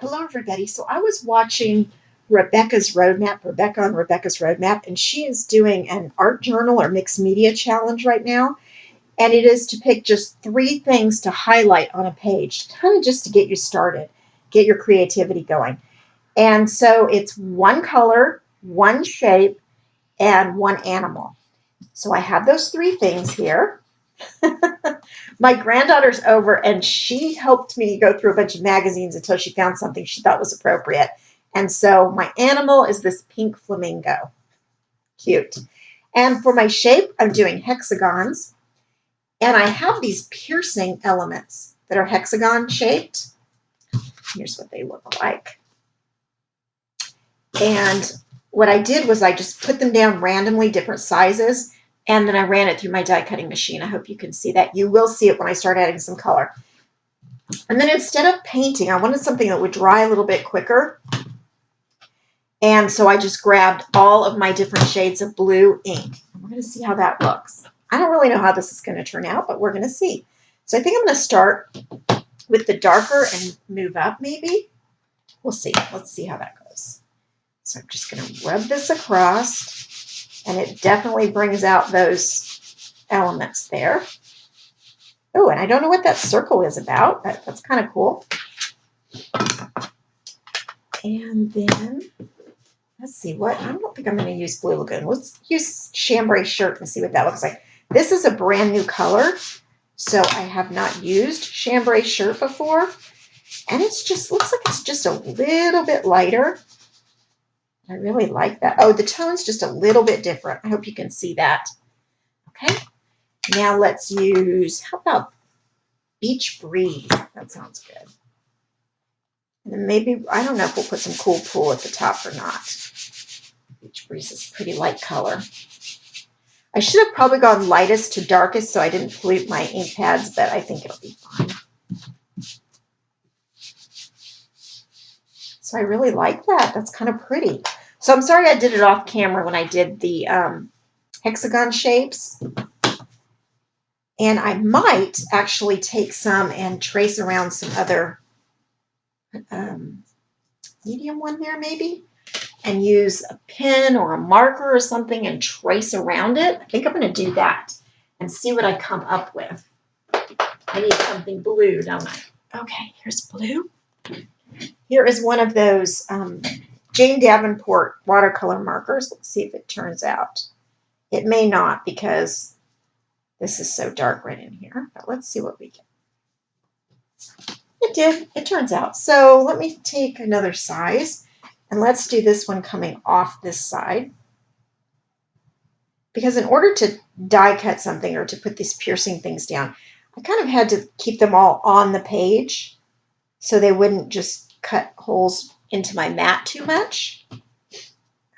Hello, everybody. So I was watching Rebecca on Rebecca's Roadmap, and she is doing an art journal or mixed media challenge right now. And it is to pick just 3 things to highlight on a page, kind of just to get you started, get your creativity going. And so it's one color, one shape, and one animal. So I have those 3 things here. My granddaughter's over and she helped me go through a bunch of magazines until she found something she thought was appropriate. And so my animal is this pink flamingo. Cute. And for my shape, I'm doing hexagons. And I have these piercing elements that are hexagon shaped. Here's what they look like. And what I did was I just put them down randomly, different sizes, and then I ran it through my die cutting machine. I hope you can see that. You will see it when I start adding some color. And then instead of painting, I wanted something that would dry a little bit quicker. And so I just grabbed all of my different shades of blue ink. We're going to see how that looks. I don't really know how this is going to turn out, but we're going to see. So I think I'm going to start with the darker and move up maybe. We'll see. Let's see how that goes. So I'm just going to rub this across, and it definitely brings out those elements there. Oh, and I don't know what that circle is about. That's kind of cool. And then, let's see what, I don't think I'm going to use Blue Lagoon. Let's use Chambray Shirt and see what that looks like. This is a brand new color, so I have not used Chambray Shirt before. And it's just, looks like it's just a little bit lighter. I really like that. Oh, the tone's just a little bit different. I hope you can see that. Okay. Now let's use, how about Beach Breeze? That sounds good. And then maybe, I don't know if we'll put some Cool Pool at the top or not. Beach Breeze is a pretty light color. I should have probably gone lightest to darkest so I didn't pollute my ink pads, but I think it'll be fine. So I really like that. That's kind of pretty. So I'm sorry I did it off camera when I did the hexagon shapes. And I might actually take some and trace around some other medium one there maybe, and use a pen or a marker or something and trace around it. I think I'm going to do that and see what I come up with. I need something blue, don't I? Okay, here's blue. Here is one of those Jane Davenport watercolor markers. Let's see if it turns out. It may not because this is so dark right in here, but let's see what we get. It did. It turns out. So let me take another size, and let's do this one coming off this side. Because in order to die cut something or to put these piercing things down, I kind of had to keep them all on the page so they wouldn't just cut holes into my mat too much.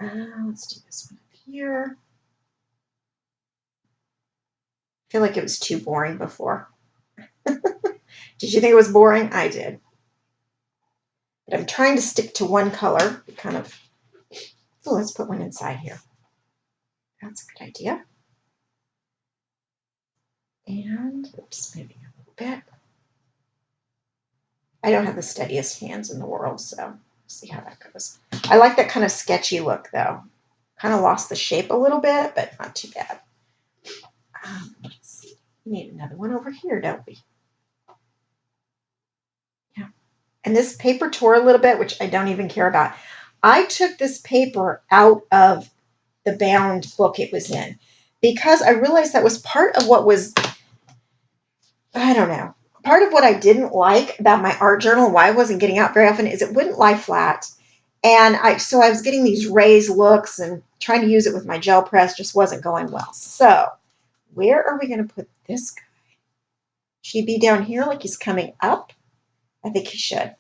Let's do this one up here. I feel like it was too boring before. Did you think it was boring? I did. But I'm trying to stick to one color. Kind of. So let's put one inside here. That's a good idea. And just moving a little bit. I don't have the steadiest hands in the world, so we'll see how that goes. I like that kind of sketchy look, though. Kind of lost the shape a little bit, but not too bad. Let's see. We need another one over here, don't we? Yeah. And this paper tore a little bit, which I don't even care about. I took this paper out of the bound book it was in because I realized that was part of what was, I don't know, part of what I didn't like about my art journal, why I wasn't getting out very often, is it wouldn't lie flat. And so I was getting these raised looks, and trying to use it with my gel press just wasn't going well. So where are we going to put this guy? Should he be down here like he's coming up? I think he should.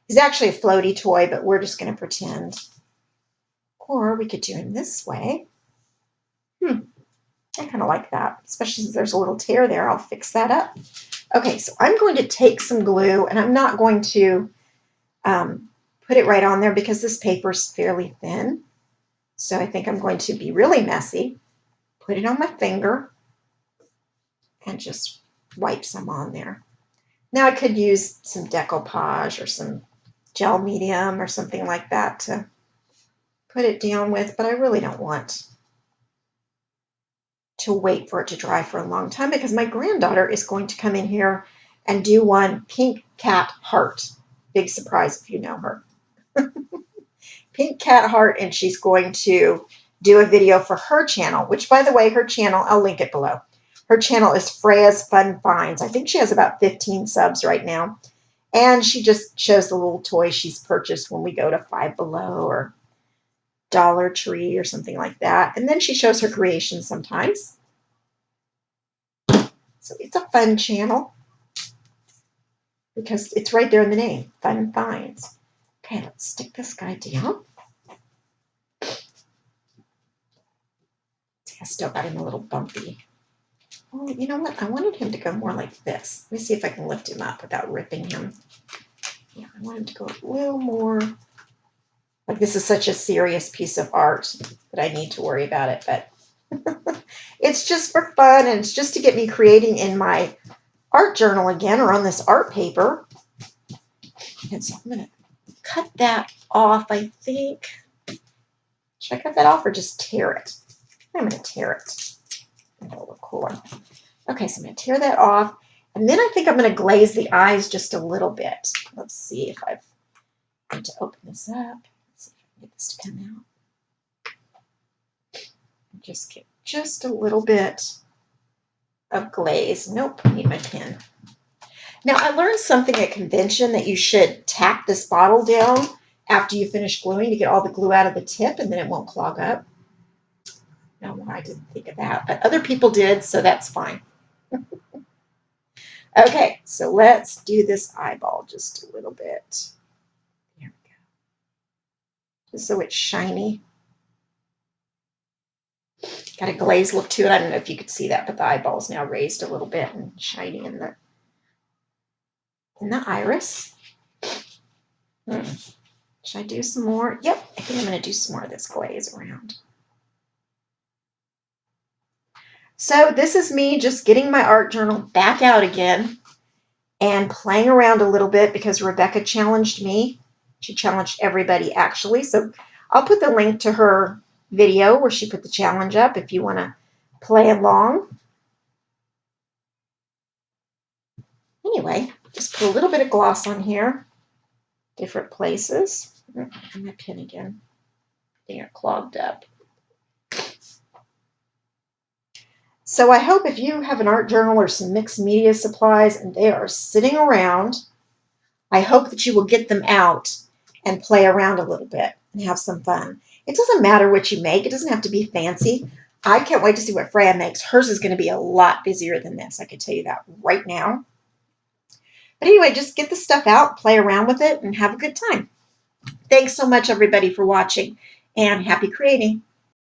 He's actually a floaty toy, but we're just going to pretend. Or we could do him this way. I kind of like that, especially since there's a little tear there. I'll fix that up. Okay, so I'm going to take some glue, and I'm not going to put it right on there because this paper is fairly thin. So I think I'm going to be really messy. Put it on my finger and just wipe some on there. Now I could use some decoupage or some gel medium or something like that to put it down with, but I really don't want to wait for it to dry for a long time because my granddaughter is going to come in here and do one pink cat heart. Big surprise if you know her. Pink cat heart, and she's going to do a video for her channel, which, by the way, her channel, I'll link it below. Her channel is Freya's Fun Finds. I think she has about 15 subs right now. And she just shows the little toys she's purchased when we go to Five Below or Dollar Tree or something like that. And then she shows her creations sometimes. So it's a fun channel because it's right there in the name, Fun Finds. Okay, let's stick this guy down. See, I still got him a little bumpy. Oh, you know what? I wanted him to go more like this. Let me see if I can lift him up without ripping him. Yeah, I want him to go a little more. Like, this is such a serious piece of art that I need to worry about it, but it's just for fun, and it's just to get me creating in my art journal again, or on this art paper. And so I'm going to cut that off, I think. Should I cut that off or just tear it? I'm going to tear it. That'll look cooler. Okay, so I'm going to tear that off. And then I think I'm going to glaze the eyes just a little bit. Let's see if I've got to open this up. Let's see if I can get this to come out. Just get just a little bit of glaze. Nope, I need my pen. Now, I learned something at convention that you should tap this bottle down after you finish gluing to get all the glue out of the tip, and then it won't clog up. No, I didn't think of that, but other people did, so that's fine. Okay, so let's do this eyeball just a little bit. There we go. Just so it's shiny. Got a glazed look to it. I don't know if you could see that, but the eyeball is now raised a little bit and shiny in the iris. Should I do some more? Yep, I think I'm going to do some more of this glaze around. So this is me just getting my art journal back out again and playing around a little bit because Rebecca challenged me. She challenged everybody, actually. So I'll put the link to her video where she put the challenge up if you want to play along. Anyway, just put a little bit of gloss on here, different places. And my pen again. They are clogged up. So I hope if you have an art journal or some mixed media supplies and they are sitting around, I hope that you will get them out and play around a little bit and have some fun. It doesn't matter what you make. It doesn't have to be fancy. I can't wait to see what Freya makes. Hers is going to be a lot busier than this. I can tell you that right now. But anyway, just get the stuff out, play around with it, and have a good time. Thanks so much, everybody, for watching, and happy creating.